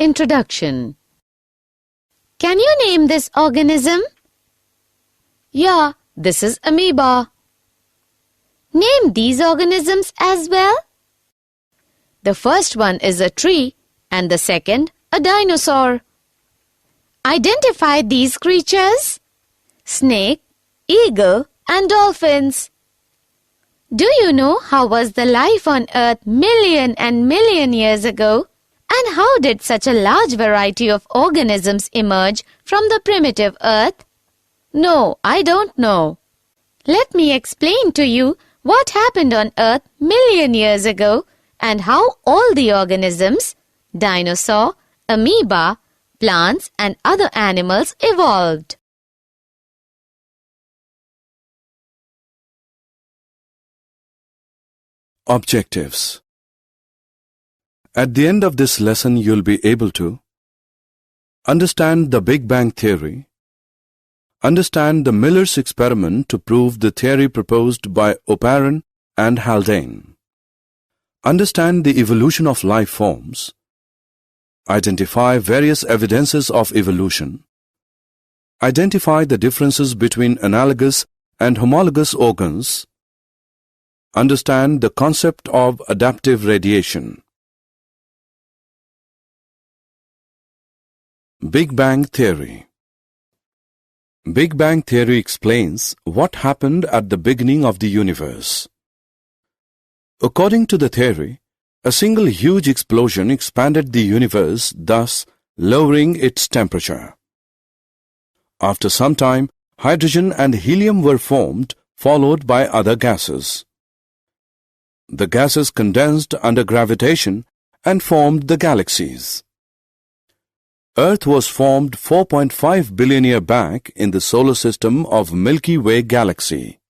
Introduction. Can you name this organism? Yeah, this is amoeba. Name these organisms as well. The first one is a tree and the second a dinosaur. Identify these creatures: snake, eagle, and dolphins. Do you know how was the life on Earth million and million years ago? And how did such a large variety of organisms emerge from the primitive Earth? No, I don't know. Let me explain to you what happened on Earth million years ago and how all the organisms, dinosaur, amoeba, plants and other animals evolved. Objectives. At the end of this lesson, you'll be able to understand the Big Bang Theory, understand the Miller's experiment to prove the theory proposed by Oparin and Haldane, understand the evolution of life forms, identify various evidences of evolution, identify the differences between analogous and homologous organs, understand the concept of adaptive radiation. Big Bang Theory. Big Bang Theory explains what happened at the beginning of the universe. According to the theory, a single huge explosion expanded the universe, thus lowering its temperature. After some time, hydrogen and helium were formed, followed by other gases. The gases condensed under gravitation and formed the galaxies. Earth was formed 4.5 billion years back in the solar system of Milky Way galaxy.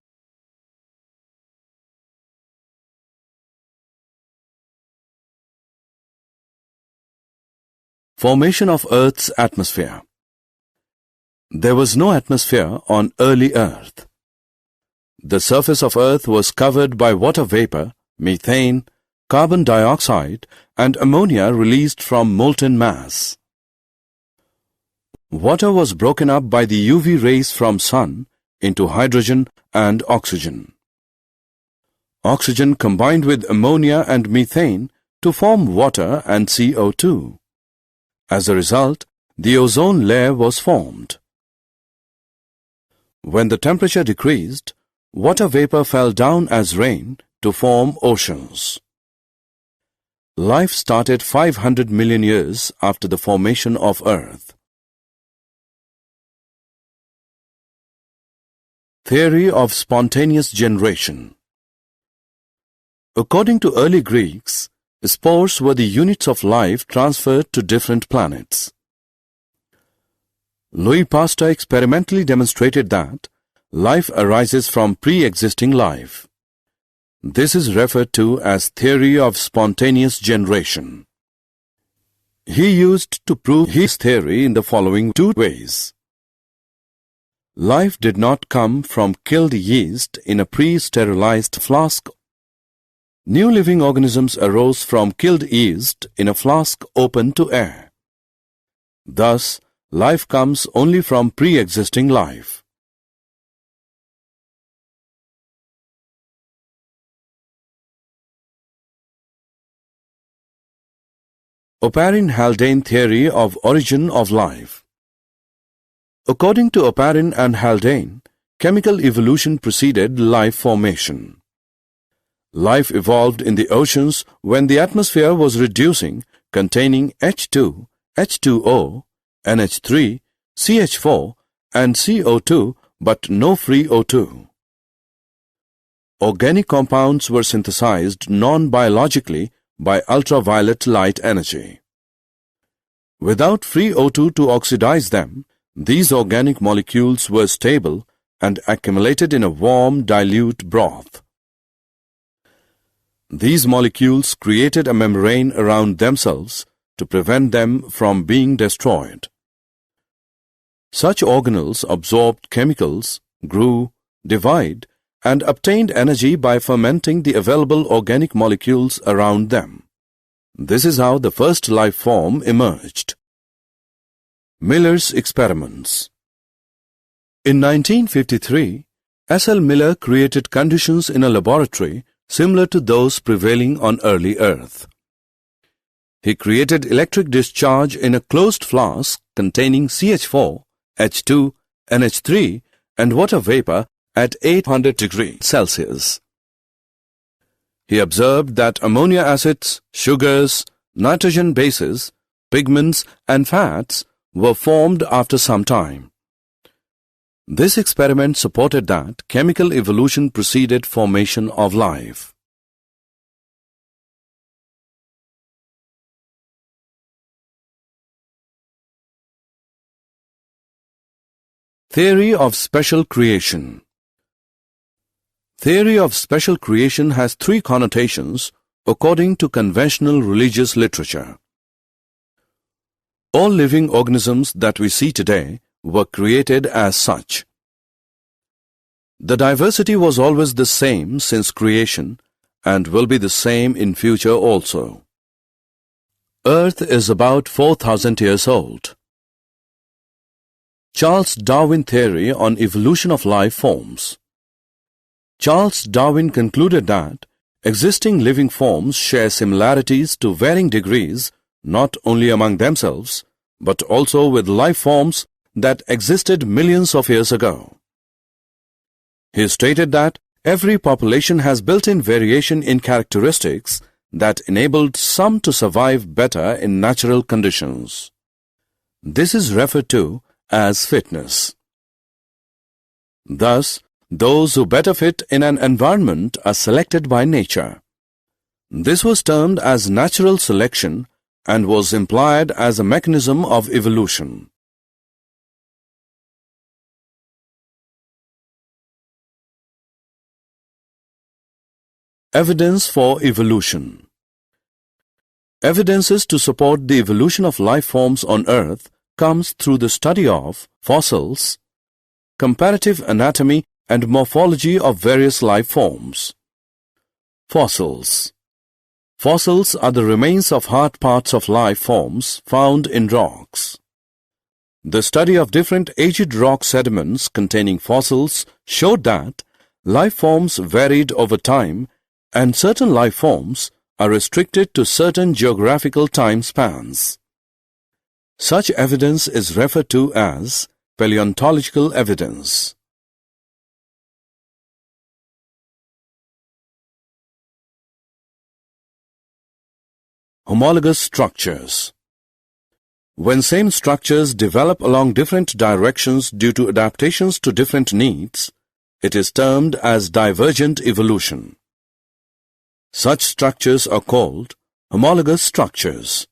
Formation of Earth's atmosphere. There was no atmosphere on early Earth. The surface of Earth was covered by water vapor, methane, carbon dioxide, and ammonia released from molten mass. Water was broken up by the UV rays from sun into hydrogen and oxygen. Oxygen combined with ammonia and methane to form water and CO2. As a result, the ozone layer was formed. When the temperature decreased, water vapor fell down as rain to form oceans. Life started 500 million years after the formation of Earth. Theory of spontaneous generation. According to early Greeks, spores were the units of life transferred to different planets. Louis Pasteur experimentally demonstrated that life arises from pre-existing life. This is referred to as theory of spontaneous generation. He used to prove his theory in the following two ways. Life did not come from killed yeast in a pre-sterilized flask. New living organisms arose from killed yeast in a flask open to air. Thus, life comes only from pre-existing life. Oparin-Haldane theory of origin of life. According to Oparin and Haldane, chemical evolution preceded life formation. Life evolved in the oceans when the atmosphere was reducing, containing H2, H2O, NH3, CH4, and CO2, but no free O2. Organic compounds were synthesized non-biologically by ultraviolet light energy. Without free O2 to oxidize them, these organic molecules were stable and accumulated in a warm, dilute broth. These molecules created a membrane around themselves to prevent them from being destroyed. Such organelles absorbed chemicals, grew, divided, and obtained energy by fermenting the available organic molecules around them. This is how the first life form emerged. Miller's experiments. In 1953, S.L. Miller created conditions in a laboratory similar to those prevailing on early Earth. He created electric discharge in a closed flask containing CH4, H2, NH3 and water vapor at 800 degrees Celsius. He observed that ammonia acids, sugars, nitrogen bases, pigments and fats were formed after some time. This experiment supported that chemical evolution preceded formation of life. Theory of special creation. Theory of special creation has three connotations according to conventional religious literature. All living organisms that we see today were created as such. The diversity was always the same since creation and will be the same in future also. Earth is about 4,000 years old. Charles Darwin theory on evolution of life forms. Charles Darwin concluded that existing living forms share similarities to varying degrees not only among themselves but also with life forms that existed millions of years ago. He stated that every population has built-in variation in characteristics that enabled some to survive better in natural conditions. This is referred to as fitness. Thus, those who better fit in an environment are selected by nature. This was termed as natural selection and was implied as a mechanism of evolution. Evidence for evolution. Evidences to support the evolution of life forms on Earth comes through the study of fossils, comparative anatomy and morphology of various life forms. Fossils. Fossils are the remains of hard parts of life forms found in rocks. The study of different aged rock sediments containing fossils showed that life forms varied over time and certain life forms are restricted to certain geographical time spans. Such evidence is referred to as paleontological evidence. Homologous structures. When same structures develop along different directions due to adaptations to different needs, it is termed as divergent evolution. Such structures are called homologous structures.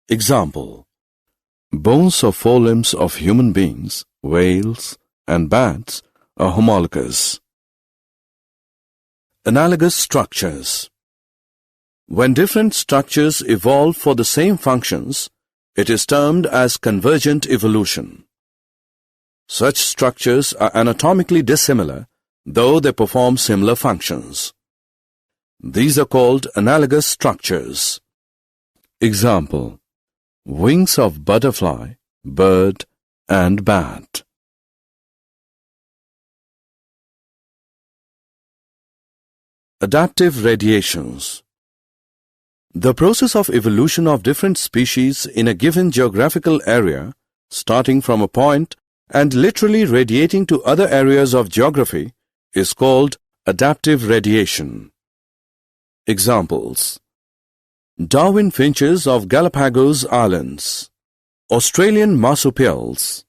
Example: bones of forelimbs of human beings, whales, and bats are homologous. Analogous structures. When different structures evolve for the same functions, it is termed as convergent evolution. Such structures are anatomically dissimilar, though they perform similar functions. These are called analogous structures. Example: wings of butterfly, bird, and bat. Adaptive radiations. The process of evolution of different species in a given geographical area, starting from a point and literally radiating to other areas of geography, is called adaptive radiation. Examples: Darwin finches of Galapagos Islands, Australian marsupials.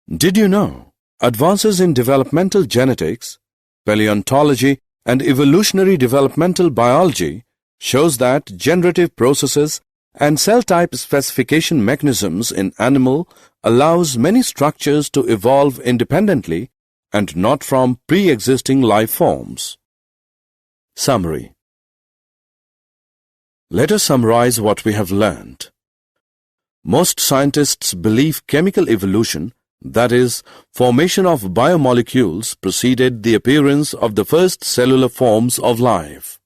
Did you know advances in developmental genetics, paleontology, and evolutionary developmental biology shows that generative processes and cell type specification mechanisms in animal allows many structures to evolve independently and not from pre-existing life forms. Summary. Let us summarize what we have learned. Most scientists believe chemical evolution, that is, formation of biomolecules preceded the appearance of the first cellular forms of life.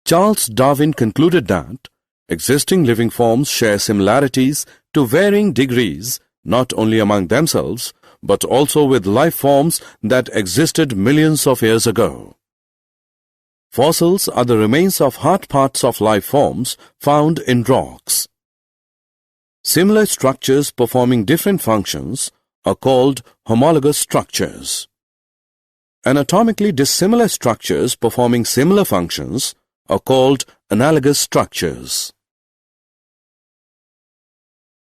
Charles Darwin concluded that existing living forms share similarities to varying degrees not only among themselves but also with life forms that existed millions of years ago. Fossils are the remains of hard parts of life forms found in rocks. Similar structures performing different functions are called homologous structures. Anatomically dissimilar structures performing similar functions are called analogous structures.